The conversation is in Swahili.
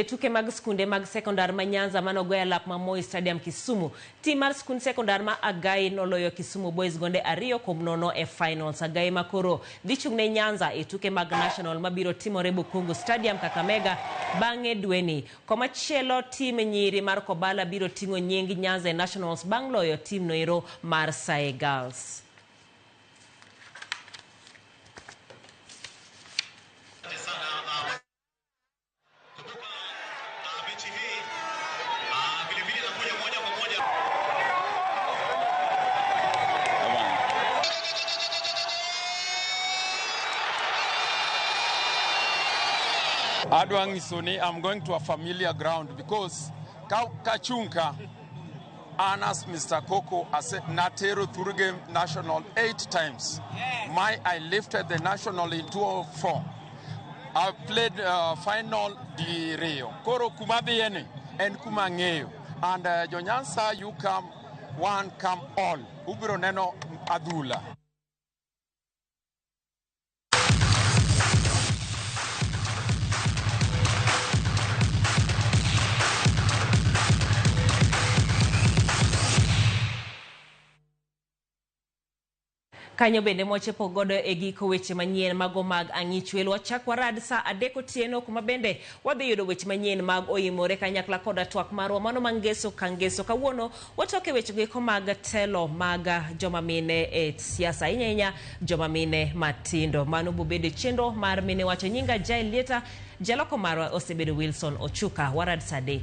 tuke mag sikunde mag sekondar ma Nyanza manogoya lap ma Moi Stadium Kisumu. Tim mar sikund sekondar ma Agai noloyo Kisumu Boys gonde 2-0 e finals. Agai makoro dhi chung'ne Nyanza e tuke mag national mabiro timore Bukungu Stadium Kakamega bang'e dweni. Komachielo tim nyiri mar Kobala biro ting'o nying Nyanza e nationals bang' loyo tim noero mar Sae Girls. Adwangisoni, I'm going to a familiar ground because Kachunka Anas Mr. Koko as Natero Thurugame National 8 times. I lifted the national in 2004. I played final di Rio. Koro Kumabiene and Kumangeo. And Nyanza, you come one, come all. Ubiro neno adhula. Kanyo bende mochepo godo e giko weche manyien mago mag ang'ichwelo. Wachakwa rad sa 3 otieno kuma bende wadhi yudo weche manyien mag oyimore kanyakla koda twak marwa mano mangeso kangeso. Kawuono watoke weche giko mag telo mag joma mine e siasa inyenya joma mine matindo. Mano bobede chenro mar mine wacho nyinga Jai Lieta jaloko marwa osebedo Wilson Ochuka. Warad sa 3.